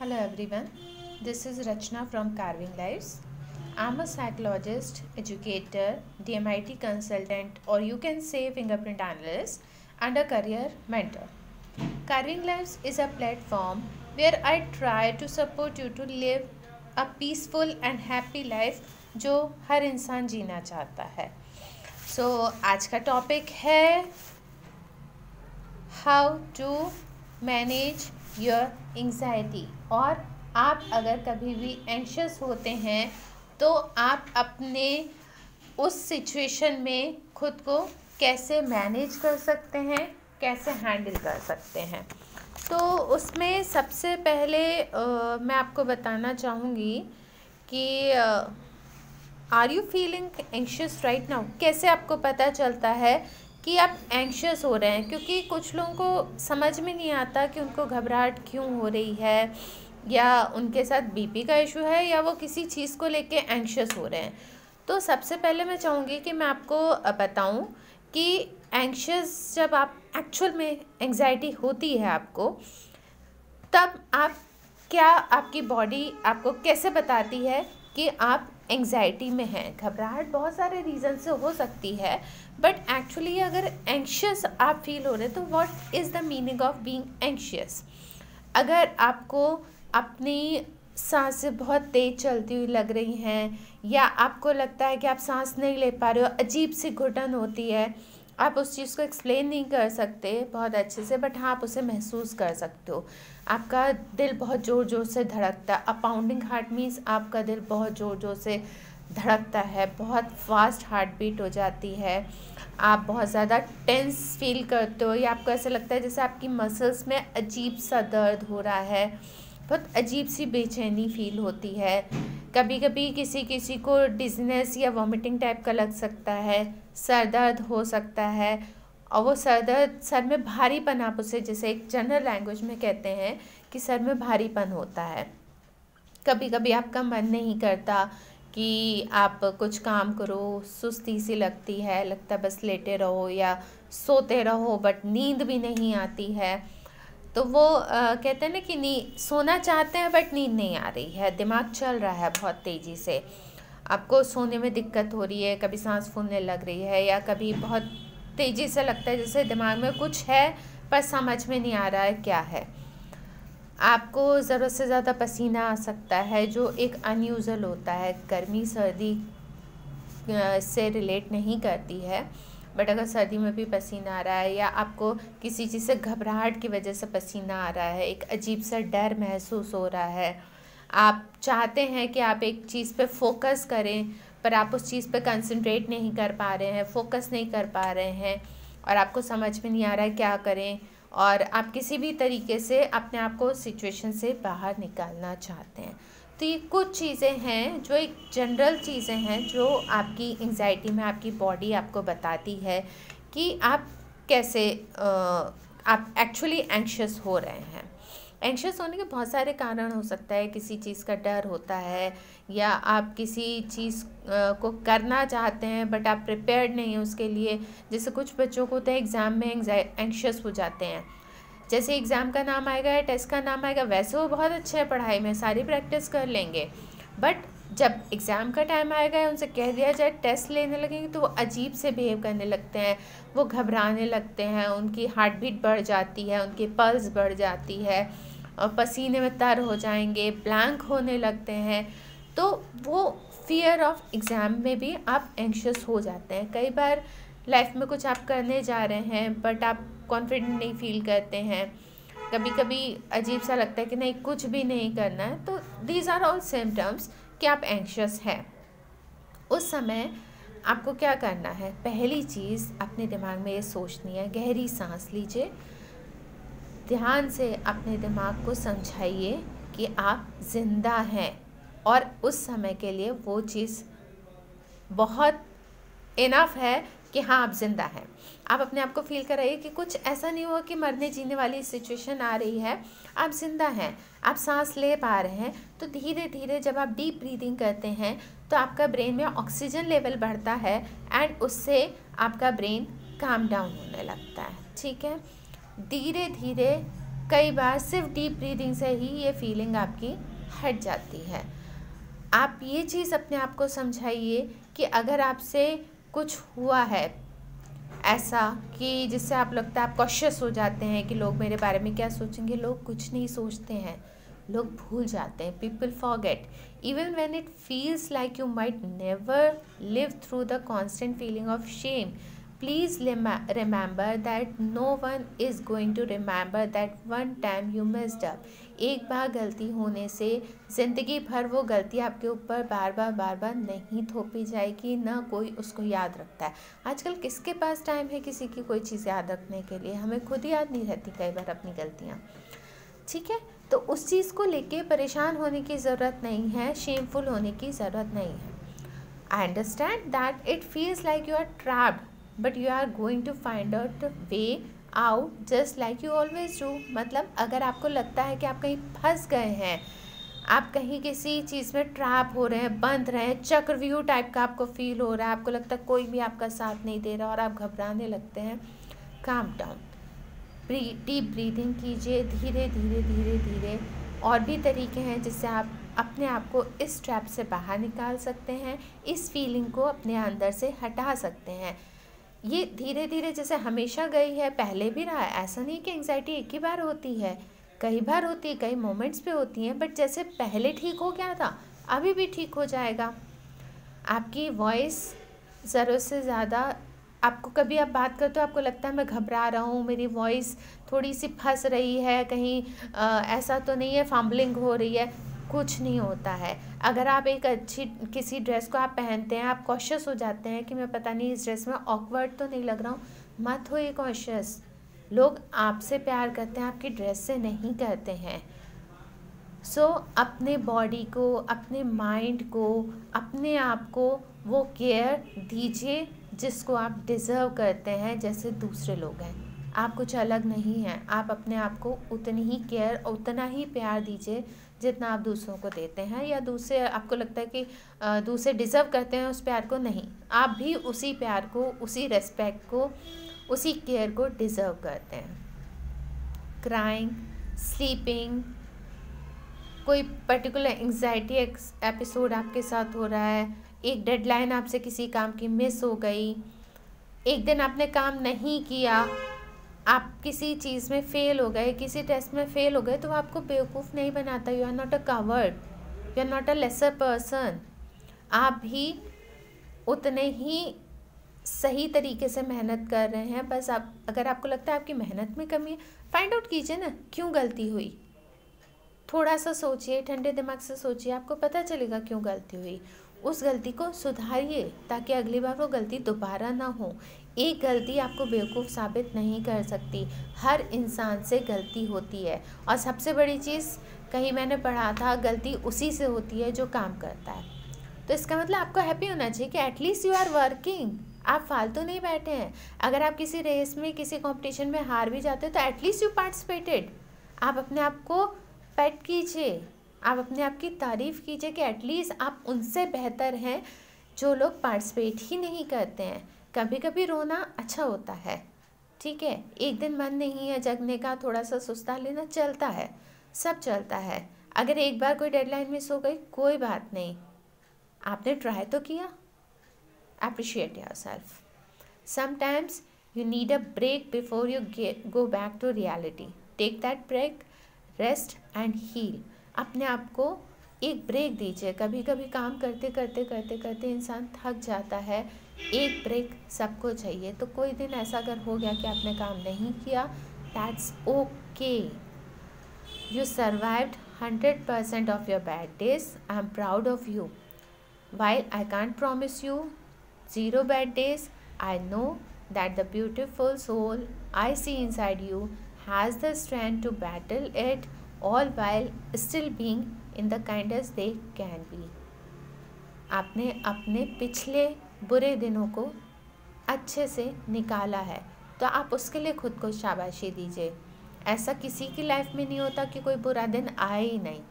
Hello everyone, this is Rachna from Carving Lives. I'm a psychologist, educator, DMIT consultant, or you can say fingerprint analyst, and a career mentor. Carving Lives is a platform where I try to support you to live a peaceful and happy life जो हर इंसान जीना चाहता है. आज का topic है how to manage your anxiety. और आप अगर कभी भी एंशियस होते हैं तो आप अपने उस सिचुएशन में खुद को कैसे मैनेज कर सकते हैं, कैसे हैंडल कर सकते हैं. तो उसमें सबसे पहले मैं आपको बताना चाहूँगी कि are you feeling anxious right now. कैसे आपको पता चलता है कि आप एंशियस हो रहे हैं, क्योंकि कुछ लोगों को समझ में नहीं आता कि उनको घबराहट क्यों हो रही है, या उनके साथ बीपी का इशू है, या वो किसी चीज़ को लेके एंशियस हो रहे हैं. तो सबसे पहले मैं चाहूँगी कि मैं आपको बताऊँ कि एंशियस जब आप एक्चुअल में एंग्जाइटी होती है आपको, तब आप क्या आपकी बॉडी आपको कैसे बताती है कि आप एंग्जाइटी में हैं. घबराहट बहुत सारे रीज़न से हो सकती है, बट एक्चुअली अगर एंशियस आप फील हो रहे हैं तो what is the meaning of being anxious. अगर आपको अपनी सांसें बहुत तेज़ चलती हुई लग रही हैं, या आपको लगता है कि आप सांस नहीं ले पा रहे हो, अजीब सी घुटन होती है, आप उस चीज़ को एक्सप्लेन नहीं कर सकते बहुत अच्छे से, बट हाँ आप उसे महसूस कर सकते हो. आपका दिल बहुत ज़ोर ज़ोर से धड़कता है. अ पाउंडिंग हार्ट मीन्स आपका दिल बहुत ज़ोर ज़ोर से धड़कता है, बहुत फास्ट हार्ट बीट हो जाती है, आप बहुत ज़्यादा टेंस फील करते हो, या आपको ऐसा लगता है जैसे आपकी मसल्स में अजीब सा दर्द हो रहा है, बहुत अजीब सी बेचैनी फील होती है. कभी कभी किसी किसी को डिज़नेस या वॉमिटिंग टाइप का लग सकता है, सर दर्द हो सकता है, और वो सर दर्द, सर में भारीपन, आप उसे जैसे एक जनरल लैंग्वेज में कहते हैं कि सर में भारीपन होता है. कभी कभी आपका मन नहीं करता कि आप कुछ काम करो, सुस्ती सी लगती है, लगता बस लेटे रहो या सोते रहो, बट नींद भी नहीं आती है. तो वो कहते हैं ना कि सोना चाहते हैं बट नींद नहीं आ रही है, दिमाग चल रहा है बहुत तेज़ी से, आपको सोने में दिक्कत हो रही है, कभी सांस फूलने लग रही है, या कभी बहुत तेज़ी से लगता है जैसे दिमाग में कुछ है पर समझ में नहीं आ रहा है क्या है. आपको ज़रूरत से ज़्यादा पसीना आ सकता है जो एक अनयूजुअल होता है. गर्मी सर्दी से रिलेट नहीं करती है, बट अगर सर्दी में भी पसीना आ रहा है, या आपको किसी चीज़ से घबराहट की वजह से पसीना आ रहा है, एक अजीब सा डर महसूस हो रहा है, आप चाहते हैं कि आप एक चीज़ पे फोकस करें पर आप उस चीज़ पे कंसंट्रेट नहीं कर पा रहे हैं, फोकस नहीं कर पा रहे हैं, और आपको समझ में नहीं आ रहा है क्या करें, और आप किसी भी तरीके से अपने आप को सिचुएशन से बाहर निकालना चाहते हैं. तो ये कुछ चीज़ें हैं जो एक जनरल चीज़ें हैं जो आपकी एंग्जाइटी में आपकी बॉडी आपको बताती है कि आप कैसे आप एक्चुअली एंशियस हो रहे हैं. एंशियस होने के बहुत सारे कारण हो सकता है. किसी चीज़ का डर होता है, या आप किसी चीज़ को करना चाहते हैं बट आप प्रिपेयर्ड नहीं हैं उसके लिए. जैसे कुछ बच्चों को होता है एग्ज़ाम में एंशियस हो जाते हैं, जैसे एग्ज़ाम का नाम आएगा या टेस्ट का नाम आएगा, वैसे वो बहुत अच्छे हैं पढ़ाई में, सारी प्रैक्टिस कर लेंगे, बट जब एग्ज़ाम का टाइम आएगा या उनसे कह दिया जाए टेस्ट लेने लगेंगे तो वो अजीब से बिहेव करने लगते हैं, वो घबराने लगते हैं, उनकी हार्ट बीट बढ़ जाती है, उनकी पल्स बढ़ जाती है, और पसीने में तर हो जाएंगे, ब्लैंक होने लगते हैं. तो वो फियर ऑफ एग्ज़ाम में भी आप एंशियस हो जाते हैं. कई बार लाइफ में कुछ आप करने जा रहे हैं बट आप कॉन्फिडेंट नहीं फील करते हैं, कभी कभी अजीब सा लगता है कि नहीं कुछ भी नहीं करना है. तो दीज आर ऑल सिम्टम्स कि आप एंशियस हैं. उस समय आपको क्या करना है, पहली चीज़ अपने दिमाग में ये सोचनी है, गहरी सांस लीजिए, ध्यान से अपने दिमाग को समझाइए कि आप ज़िंदा हैं, और उस समय के लिए वो चीज़ बहुत इनफ है कि हाँ आप ज़िंदा हैं. आप अपने आप को फील कराइए कि कुछ ऐसा नहीं हुआ कि मरने जीने वाली सिचुएशन आ रही है, आप ज़िंदा हैं, आप सांस ले पा रहे हैं. तो धीरे धीरे जब आप डीप ब्रीदिंग करते हैं तो आपका ब्रेन में ऑक्सीजन लेवल बढ़ता है, एंड उससे आपका ब्रेन काम डाउन होने लगता है. ठीक है, धीरे धीरे कई बार सिर्फ डीप ब्रीदिंग से ही ये फीलिंग आपकी हट जाती है। आप ये चीज़ अपने आप को समझाइए कि अगर आपसे कुछ हुआ है ऐसा कि जिससे आप लगता है आप कॉशियस हो जाते हैं कि लोग मेरे बारे में क्या सोचेंगे, लोग कुछ नहीं सोचते हैं, लोग भूल जाते हैं। People forget even when it feels like you might never live through the constant feeling of shame. Please remember that no one is going to remember that one time you missed up. एक बार गलती होने से ज़िंदगी भर वो गलती आपके ऊपर बार बार नहीं थोपी जाएगी, ना कोई उसको याद रखता है। आजकल किसके पास टाइम है किसी की कोई चीज़ याद रखने के लिए? हमें खुद याद नहीं रहती कई बार अपनी गलतियाँ, ठीक है? तो उस चीज़ को लेके परेशान होने की ज़रूरत नहीं है, शेमफुल होने की ज़रूरत नहीं है। I understand that it feels like you are trapped but you are going to find out way out just like you always do. मतलब अगर आपको लगता है कि आप कहीं फंस गए हैं, आप कहीं किसी चीज़ में ट्रैप हो रहे हैं, बंध रहे हैं, चक्रव्यूह टाइप का आपको फील हो रहा है, आपको लगता है कोई भी आपका साथ नहीं दे रहा और आप घबराने लगते हैं, काम डाउन, डीप ब्रीदिंग कीजिए, धीरे धीरे धीरे धीरे। और भी तरीके हैं जिससे आप अपने आप को इस ट्रैप से बाहर निकाल सकते हैं, इस फीलिंग को अपने अंदर से हटा सकते हैं। ये धीरे धीरे जैसे हमेशा गई है, पहले भी रहा है, ऐसा नहीं कि एंग्जाइटी एक ही बार होती है, कई बार होती है, कई मोमेंट्स पे होती हैं, बट जैसे पहले ठीक हो गया था अभी भी ठीक हो जाएगा। आपकी वॉइस ज़रूरत से ज़्यादा, आपको कभी आप बात करते हो आपको लगता है मैं घबरा रहा हूँ, मेरी वॉइस थोड़ी सी फंस रही है, कहीं ऐसा तो नहीं है फम्बलिंग हो रही है, कुछ नहीं होता है। अगर आप एक अच्छी किसी ड्रेस को आप पहनते हैं, आप कॉशियस हो जाते हैं कि मैं पता नहीं इस ड्रेस में ऑकवर्ड तो नहीं लग रहा हूँ, मत होइए कॉशियस। लोग आपसे प्यार करते हैं, आपकी ड्रेस से नहीं करते हैं। सो अपने बॉडी को, अपने माइंड को, अपने आप को वो केयर दीजिए जिसको आप डिज़र्व करते हैं, जैसे दूसरे लोग हैं। आप कुछ अलग नहीं हैं, आप अपने आप को उतनी ही केयर, उतना ही प्यार दीजिए जितना आप दूसरों को देते हैं, या दूसरे आपको लगता है कि दूसरे डिज़र्व करते हैं उस प्यार को, नहीं, आप भी उसी प्यार को, उसी रेस्पेक्ट को, उसी केयर को डिज़र्व करते हैं। क्राइंग, स्लीपिंग, कोई पर्टिकुलर एंग्जाइटी एपिसोड आपके साथ हो रहा है, एक डेडलाइन आपसे किसी काम की मिस हो गई, एक दिन आपने काम नहीं किया, आप किसी चीज़ में फ़ेल हो गए, किसी टेस्ट में फ़ेल हो गए, तो आपको बेवकूफ़ नहीं बनाता। You are not a coward, you are not a lesser person. आप भी उतने ही सही तरीके से मेहनत कर रहे हैं। बस आप, अगर आपको लगता है आपकी मेहनत में कमी है, फाइंड आउट कीजिए ना क्यों गलती हुई। थोड़ा सा सोचिए, ठंडे दिमाग से सोचिए, आपको पता चलेगा क्यों गलती हुई। उस गलती को सुधारिए ताकि अगली बार वो गलती दोबारा ना हो। एक गलती आपको बेवकूफ़ साबित नहीं कर सकती, हर इंसान से गलती होती है। और सबसे बड़ी चीज़, कहीं मैंने पढ़ा था, गलती उसी से होती है जो काम करता है। तो इसका मतलब आपको हैप्पी होना चाहिए कि एटलीस्ट यू आर वर्किंग, आप फालतू नहीं बैठे हैं। अगर आप किसी रेस में, किसी कंपटीशन में हार भी जाते हो तो एटलीस्ट यू पार्टिसिपेटेड। आप अपने आप को पेट कीजिए, आप अपने आप की तारीफ़ कीजिए कि एटलीस्ट आप उनसे बेहतर हैं जो लोग पार्टिसिपेट ही नहीं करते हैं। कभी कभी रोना अच्छा होता है, ठीक है, एक दिन मन नहीं है जगने का, थोड़ा सा सुस्ता लेना चलता है, सब चलता है। अगर एक बार कोई डेडलाइन मिस हो गई, कोई बात नहीं, आपने ट्राई तो किया। Appreciate yourself. Sometimes you need a break before you go back to reality. Take that break, rest and heal. अपने आप को एक ब्रेक दीजिए। कभी कभी काम करते करते करते करते इंसान थक जाता है, एक ब्रेक सबको चाहिए। तो कोई दिन ऐसा अगर हो गया कि आपने काम नहीं किया, that's okay. You survived 100% of your bad days. I'm proud of you. While I can't promise you 0 bad days, I know that the beautiful soul I see inside you has the strength to battle it all while still being in the kindest they can be. आपने अपने पिछले बुरे दिनों को अच्छे से निकाला है, तो आप उसके लिए खुद को शाबाशी दीजिए। ऐसा किसी की लाइफ में नहीं होता कि कोई बुरा दिन आए ही नहीं।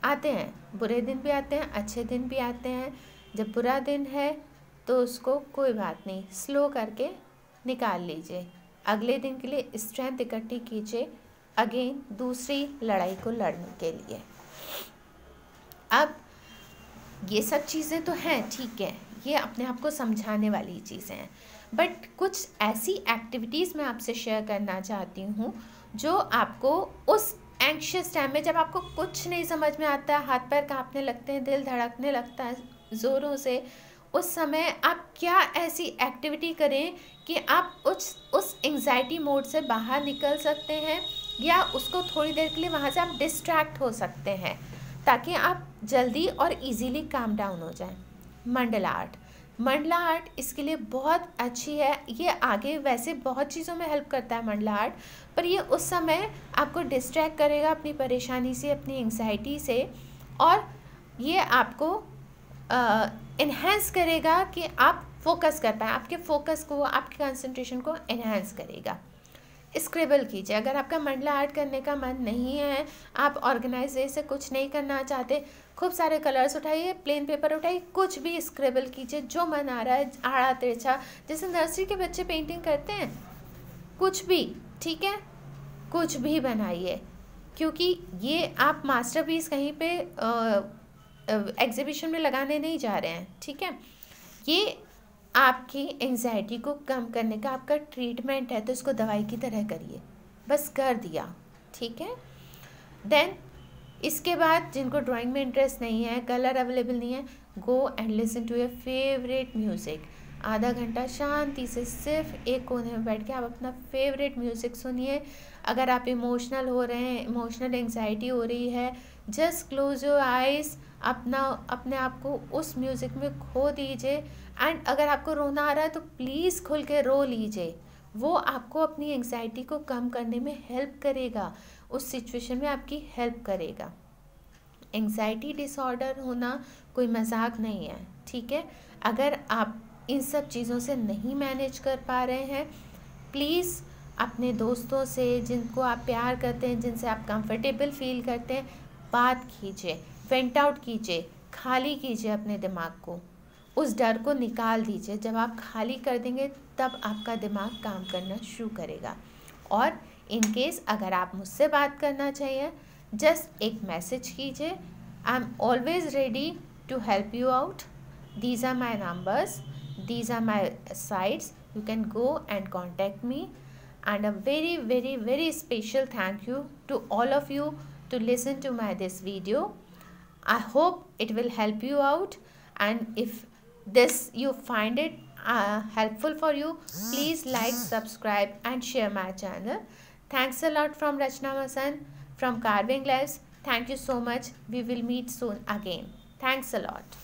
आते हैं, बुरे दिन भी आते हैं, अच्छे दिन भी आते हैं। जब बुरा दिन है तो उसको कोई बात नहीं, स्लो करके निकाल लीजिए। अगले दिन के लिए स्ट्रेंथ इकट्ठी कीजिए अगेन दूसरी लड़ाई को लड़ने के लिए। अब ये सब चीज़ें तो हैं, ठीक है, ये अपने आप को समझाने वाली चीज़ें हैं, बट कुछ ऐसी एक्टिविटीज़ मैं आपसे शेयर करना चाहती हूँ जो आपको उस एंग्शियस टाइम में, जब आपको कुछ नहीं समझ में आता है, हाथ पैर कांपने लगते हैं, दिल धड़कने लगता है ज़ोरों से, उस समय आप क्या ऐसी एक्टिविटी करें कि आप उस एंग्जाइटी मोड से बाहर निकल सकते हैं, या उसको थोड़ी देर के लिए वहाँ से आप डिस्ट्रैक्ट हो सकते हैं, ताकि आप जल्दी और इजीली काम डाउन हो जाएं। मंडला आर्ट, मंडला आर्ट इसके लिए बहुत अच्छी है। ये आगे वैसे बहुत चीज़ों में हेल्प करता है मंडला आर्ट, पर ये उस समय आपको डिस्ट्रैक्ट करेगा अपनी परेशानी से, अपनी एंग्जाइटी से, और ये आपको इन्हेंस करेगा कि आप फोकस कर पाएँ, आपके फोकस को, आपके कंसंट्रेशन को इन्हेंस करेगा। स्क्रिबल कीजिए, अगर आपका मंडला आर्ट करने का मन नहीं है, आप ऑर्गेनाइज वे से कुछ नहीं करना चाहते, खूब सारे कलर्स उठाइए, प्लेन पेपर उठाइए, कुछ भी स्क्रिबल कीजिए, जो मन आ रहा है, आड़ा तिरछा, जैसे नर्सरी के बच्चे पेंटिंग करते हैं, कुछ भी, ठीक है, कुछ भी बनाइए, क्योंकि ये आप मास्टरपीस कहीं पे एग्जीबिशन में लगाने नहीं जा रहे हैं, ठीक है, ये आपकी एंग्जाइटी को कम करने का आपका ट्रीटमेंट है, तो इसको दवाई की तरह करिए, बस कर दिया, ठीक है। देन इसके बाद जिनको ड्राइंग में इंटरेस्ट नहीं है, कलर अवेलेबल नहीं है, go and listen to your favourite music. आधा घंटा शांति से सिर्फ एक कोने में बैठ के आप अपना फेवरेट म्यूज़िक सुनिए। अगर आप इमोशनल हो रहे हैं, इमोशनल एंग्जाइटी हो रही है, जस्ट क्लोज योर आइज़, अपने आप को उस म्यूज़िक में खो दीजिए। एंड अगर आपको रोना आ रहा है तो प्लीज़ खुल के रो लीजिए, वो आपको अपनी एंग्जाइटी को कम करने में हेल्प करेगा, उस सिचुएशन में आपकी हेल्प करेगा। एंग्जाइटी डिसऑर्डर होना कोई मजाक नहीं है, ठीक है। अगर आप इन सब चीज़ों से नहीं मैनेज कर पा रहे हैं, प्लीज़ अपने दोस्तों से, जिनको आप प्यार करते हैं, जिनसे आप कंफर्टेबल फील करते हैं, बात कीजिए, वेंट आउट कीजिए, खाली कीजिए अपने दिमाग को, उस डर को निकाल दीजिए। जब आप खाली कर देंगे तब आपका दिमाग काम करना शुरू करेगा। और इन केस अगर आप मुझसे बात करना चाहिए, जस्ट एक मैसेज कीजिए, I am always ready to help you out, these are my numbers, these are my sites, you can go and contact me. And a very very very special thank you to all of you to listen to this video. I hope it will help you out, and if this you find it helpful for you, please like, subscribe and share my channel. Thanks a lot from Rachna Masan from Carving Lives. Thank you so much. We will meet soon again. Thanks a lot.